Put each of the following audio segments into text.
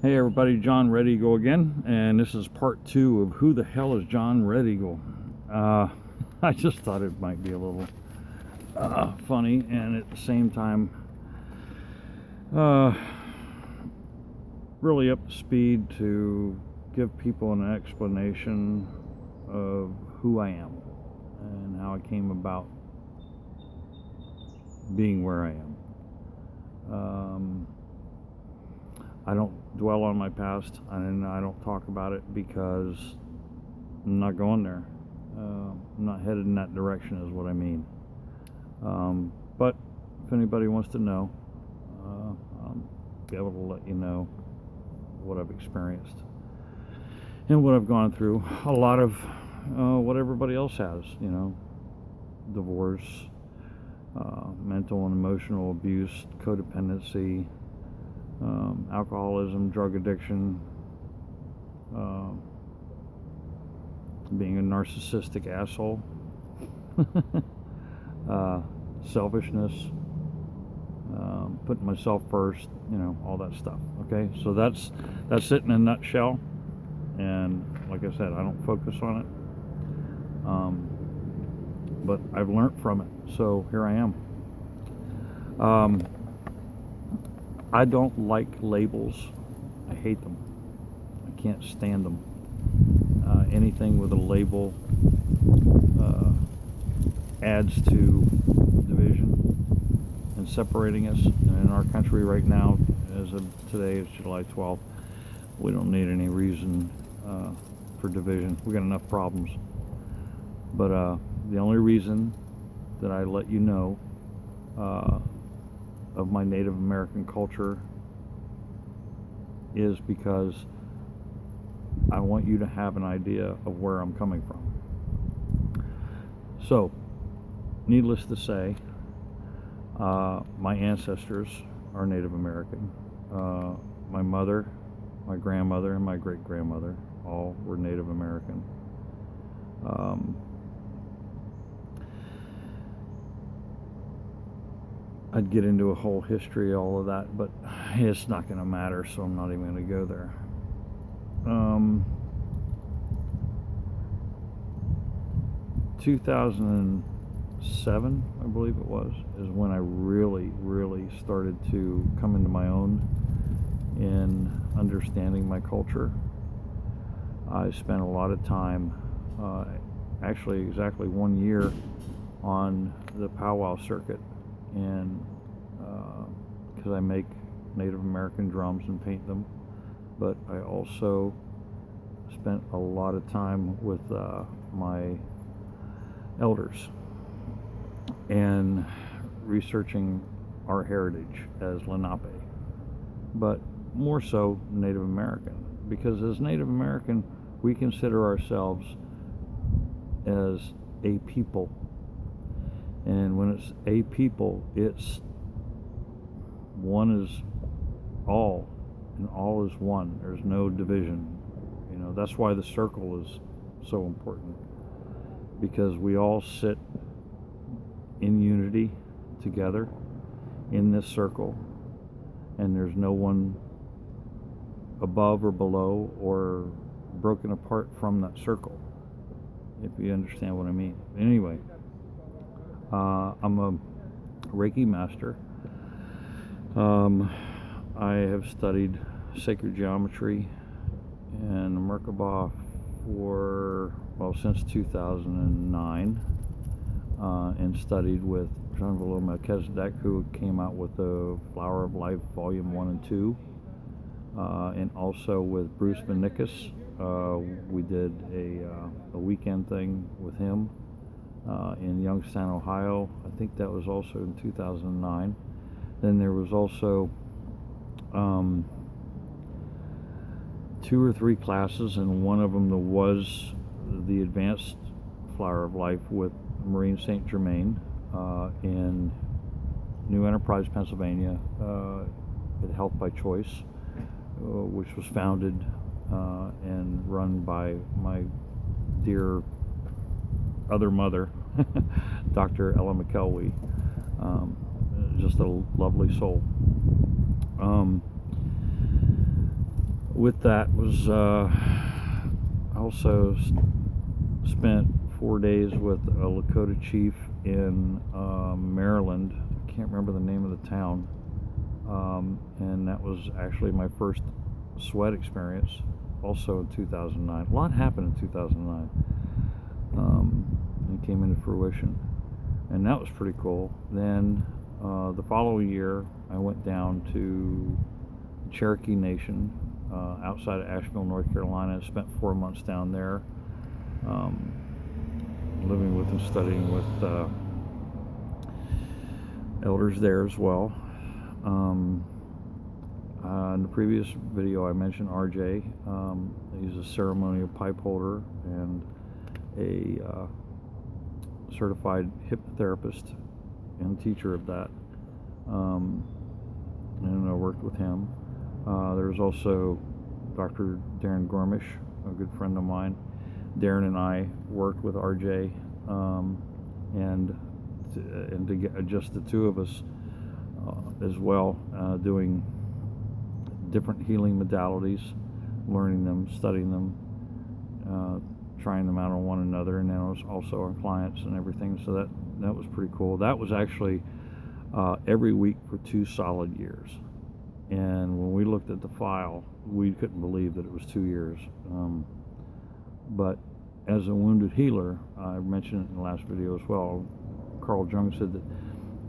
Hey everybody, John RedEagle again, and this is part 2 of Who the Hell is John RedEagle? I just thought it might be a little funny, and at the same time really up to speed to give people an explanation of who I am and how I came about being where I am. I don't dwell on my past, and I don't talk about it because I'm not going there. I'm not headed in that direction is what I mean. But if anybody wants to know, I'll be able to let you know what I've experienced and what I've gone through. A lot of what everybody else has, divorce, mental and emotional abuse, codependency, alcoholism, drug addiction, being a narcissistic asshole, selfishness, putting myself first, all that stuff. Okay, so that's it in a nutshell. And like I said, I don't focus on it, but I've learned from it, so here I am. I don't like labels. I hate them. I can't stand them. Anything with a label adds to division and separating us. And in our country right now, as of today, it's July 12th, we don't need any reason for division. We got enough problems. But the only reason that I let you know of my Native American culture is because I want you to have an idea of where I'm coming from. So, needless to say, my ancestors are Native American. My mother, my grandmother, and my great-grandmother all were Native American. I'd get into a whole history, all of that, but it's not going to matter, so I'm not even going to go there. 2007, I believe it was, is when I really started to come into my own in understanding my culture. I spent a lot of time, actually exactly 1 year, on the powwow circuit. And because I make Native American drums and paint them, but I also spent a lot of time with my elders and researching our heritage as Lenape, but more so Native American, because as Native American we consider ourselves as a people. And when it's a people, it's one is all, and all is one. There's no division. That's why the circle is so important, because we all sit in unity together in this circle, and there's no one above or below or broken apart from that circle, if you understand what I mean. Anyway, I'm a Reiki master. I have studied sacred geometry and Merkaba since 2009, and studied with Jean Valo Melchizedek, who came out with the Flower of Life Volume 1 and 2, and also with Bruce Vanicus. We did a weekend thing with him in Youngstown, Ohio. I think that was also in 2009. Then there was also 2 or 3 classes, and one of them was the Advanced Flower of Life with Maureen St. Germain in New Enterprise, Pennsylvania, at Health by Choice, which was founded and run by my dear other mother, Dr. Ella McKelwee. Just a lovely soul. with that was also spent 4 days with a Lakota chief in Maryland. I can't remember the name of the town, and that was actually my first sweat experience, also in 2009. A lot happened in 2009, and came into fruition, and that was pretty cool. Then the following year, I went down to Cherokee Nation outside of Asheville, North Carolina. I spent 4 months down there, living with and studying with elders there as well. In the previous video, I mentioned RJ. He's a ceremonial pipe holder and a certified hypnotherapist and teacher of that. And I worked with him. There's also Dr. Darren Gormish, a good friend of mine. Darren and I worked with RJ, and to get just the two of us as well, doing different healing modalities, learning them, studying them, trying them out on one another, and then also on clients and everything. So that was pretty cool. That was actually every week for 2 solid years. And when we looked at the file, we couldn't believe that it was 2 years. But as a wounded healer, I mentioned it in the last video as well, Carl Jung said that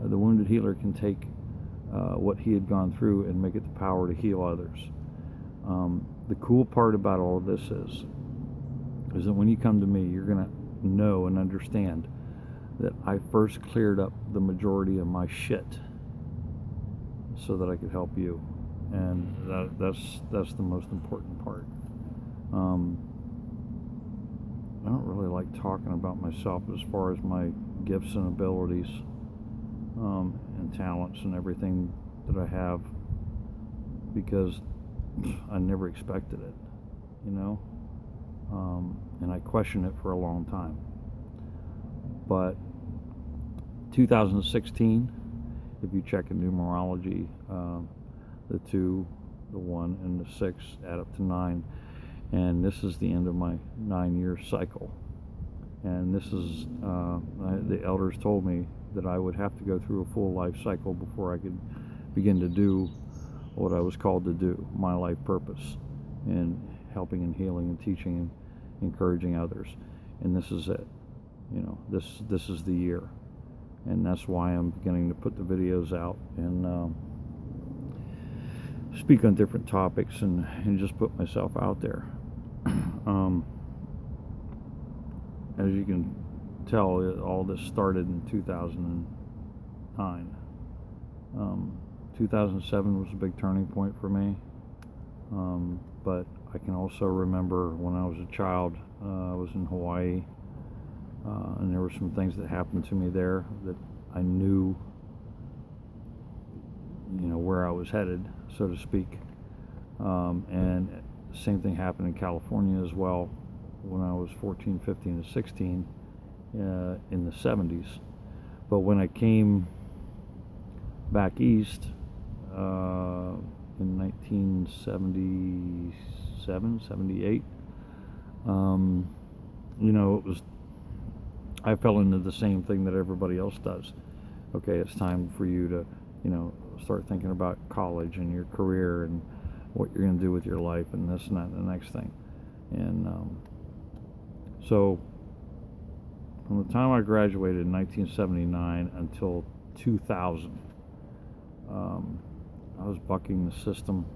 the wounded healer can take what he had gone through and make it the power to heal others. The cool part about all of this is that when you come to me, you're going to know and understand that I first cleared up the majority of my shit so that I could help you. And that's the most important part. I don't really like talking about myself as far as my gifts and abilities, and talents and everything that I have, because I never expected it, you know, and I questioned it for a long time. But 2016, if you check in numerology, the 2, the 1, and the 6 add up to 9, and this is the end of my 9-year cycle. And this is the elders told me that I would have to go through a full life cycle before I could begin to do what I was called to do, my life purpose, in helping and healing and teaching and encouraging others. And this is it. You know, this is the year, and that's why I'm beginning to put the videos out and speak on different topics and just put myself out there. As you can tell, all this started in 2009. 2007 was a big turning point for me, but I can also remember when I was a child, I was in Hawaii, and there were some things that happened to me there that I knew, you know, where I was headed, so to speak. And the same thing happened in California as well when I was 14, 15, and 16 in the 70s. But when I came back east in 1977, 78, you know, I fell into the same thing that everybody else does. Okay, it's time for you to, you know, start thinking about college and your career and what you're going to do with your life and this and that and the next thing. And so from the time I graduated in 1979 until 2000, I was bucking the system,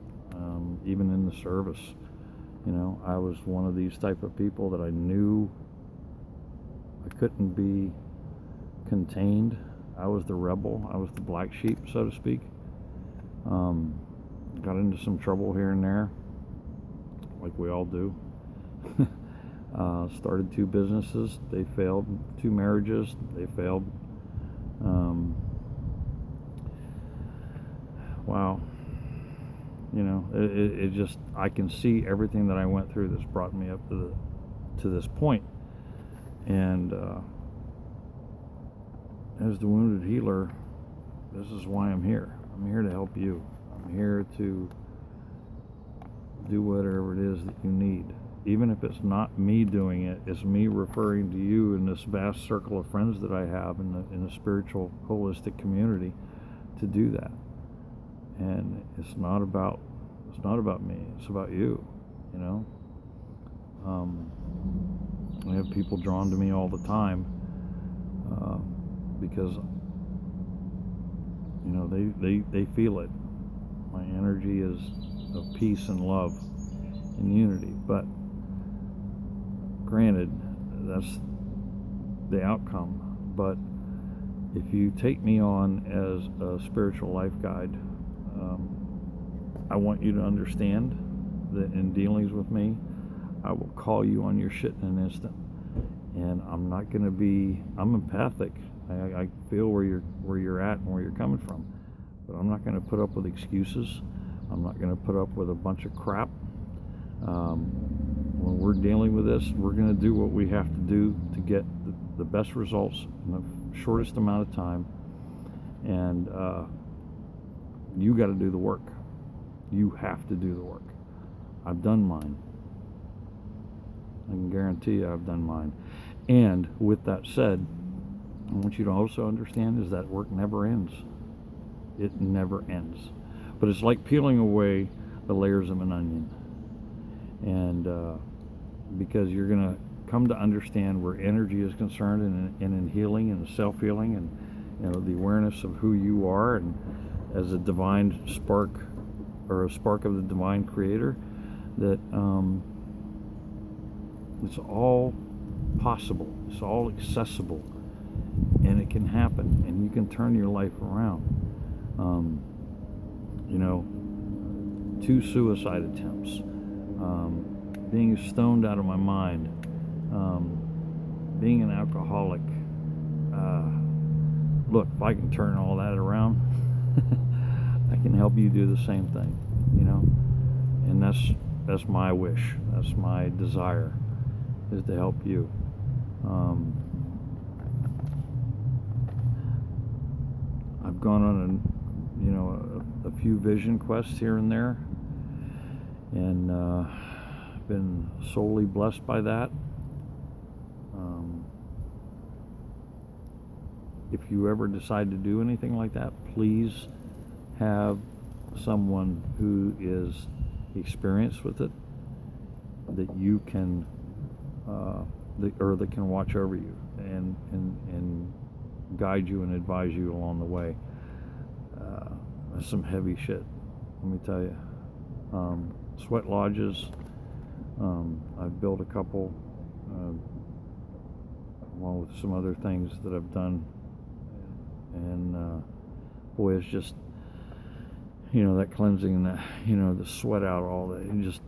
even in the service. You know, I was one of these type of people that I knew I couldn't be contained. I was the rebel. I was the black sheep, so to speak. Got into some trouble here and there, like we all do. Started 2 businesses, they failed. 2 marriages, they failed. Wow. You know, it just, I can see everything that I went through that's brought me up to this point. And as the wounded healer, this is why I'm here. I'm here to help you. I'm here to do whatever it is that you need. Even if it's not me doing it, it's me referring to you in this vast circle of friends that I have in the spiritual holistic community to do that. And it's not about me, it's about you, you know. I have people drawn to me all the time because, you know, they feel it. My energy is of peace and love and unity. But granted, that's the outcome. But if you take me on as a spiritual life guide, I want you to understand that in dealings with me, I will call you on your shit in an instant. And I'm not going to be, I'm empathic. I feel where you're at and where you're coming from. But I'm not going to put up with excuses. I'm not going to put up with a bunch of crap. When we're dealing with this, we're going to do what we have to do to get the best results in the shortest amount of time. And you got to do the work. You have to do the work. I've done mine. I can guarantee you I've done mine. And with that said, I want you to also understand is that work never ends. It never ends. But it's like peeling away the layers of an onion. And because you're going to come to understand where energy is concerned and in healing and self-healing and, you know, the awareness of who you are and as a divine spark or a spark of the divine creator, that it's all possible, it's all accessible, and it can happen, and you can turn your life around. You know, 2 suicide attempts, being stoned out of my mind, being an alcoholic. Look, if I can turn all that around, I can help you do the same thing, you know. And that's my wish, that's my desire, is to help you. I've gone on a few vision quests here and there, and been solely blessed by that. If you ever decide to do anything like that, please have someone who is experienced with it, that you can that can watch over you and guide you and advise you along the way. That's some heavy shit, let me tell you. Sweat lodges, I've built a couple, along with some other things that I've done, and boy, it's just, you know, that cleansing, that, you know, the sweat out, all that, and just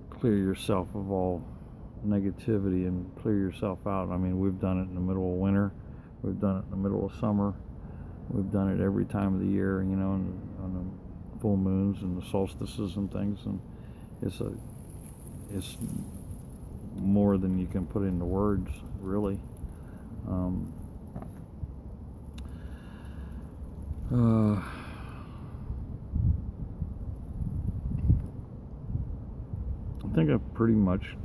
clear yourself of all negativity and clear yourself out. I mean, we've done it in the middle of winter, we've done it in the middle of summer, we've done it every time of the year, you know, and on the full moons and the solstices and things, and it's more than you can put into words, really. I think I've pretty much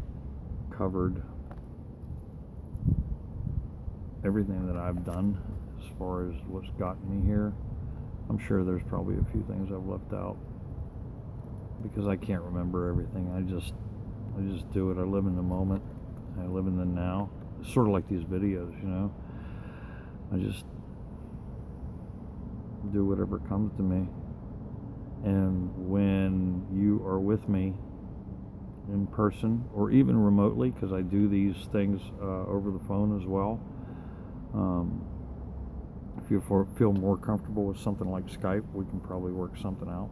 covered everything that I've done as far as what's gotten me here. I'm sure there's probably a few things I've left out because I can't remember everything. I just do it. I live in the moment. I live in the now. It's sort of like these videos, you know. I just do whatever comes to me. And when you are with me in person or even remotely, because I do these things over the phone as well, if you feel more comfortable with something like Skype, we can probably work something out.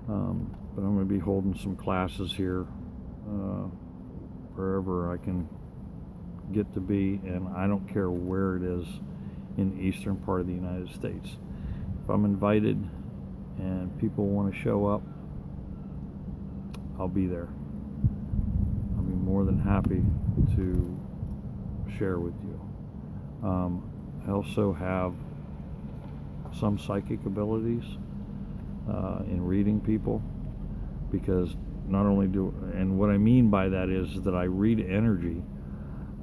But I'm going to be holding some classes here wherever I can get to be, and I don't care where it is in the eastern part of the United States. If I'm invited and people want to show up, I'll be there. I'll be more than happy to share with you. I also have some psychic abilities in reading people. because not only and what I mean by that is that I read energy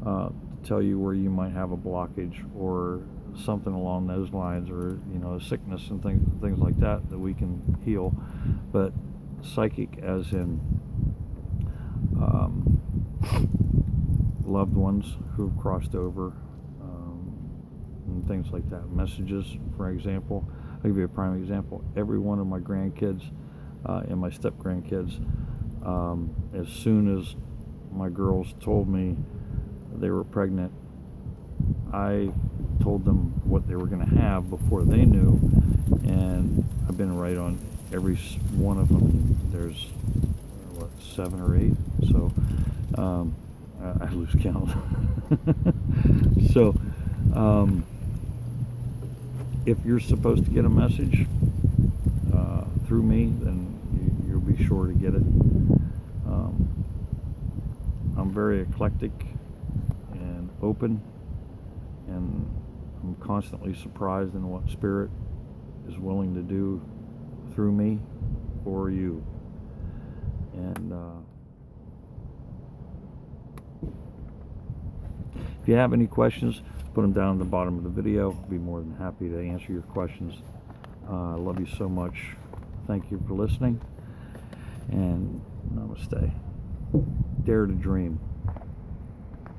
to tell you where you might have a blockage or something along those lines, or a sickness and things like that we can heal. But psychic as in loved ones who've crossed over, and things like that. Messages, for example. I'll give you a prime example. Every one of my grandkids and my step grandkids, as soon as my girls told me they were pregnant, I told them what they were going to have before they knew, and I've been right on every one of them. There's 7 or 8, so I lose count. So if you're supposed to get a message through me, then you'll be sure to get it. I'm very eclectic and open, and I'm constantly surprised in what Spirit is willing to do through me for you. And if you have any questions, put them down at the bottom of the video. I'll be more than happy to answer your questions. I love you so much. Thank you for listening, and namaste. Dare to dream.